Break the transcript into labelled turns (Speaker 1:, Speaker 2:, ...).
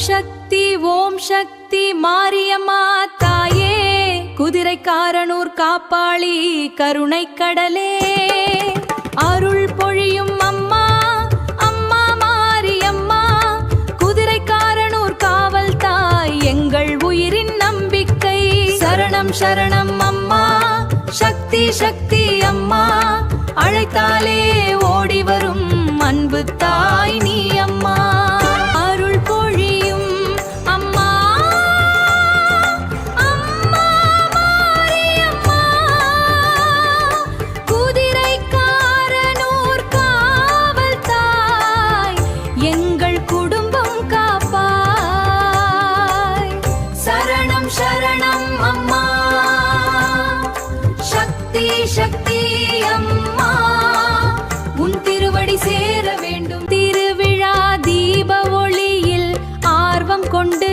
Speaker 1: சக்தி ஓம் சக்தி மாரியம்மா தாயே, குதிரைக்காரனூர் காப்பாளி கருணை கடலே, அருள் பொழியும் அம்மா அம்மா மாரியம்மா, குதிரைக்காரனூர் காவல் தாய் எங்கள் உயிரின் நம்பிக்கை. சரணம் சரணம் அம்மா சக்தி சக்தி அம்மா, அழைத்தாலே ஓடி வரும் அன்பு தாய் நீ அம்மா. அருள் பொழியும் அம்மா அம்மா மாரியம்மா, குதிரைக்காரனூர் காவல் தாய் எங்கள் குடும்பம் காப்பாய். சரணம் சரணம் அம்மா சக்தி சக்தி அம்மா, உன் திருவடி சேர வேண்டும். திருவிழா தீப ஒளியில் ஆர்வம் கொண்டு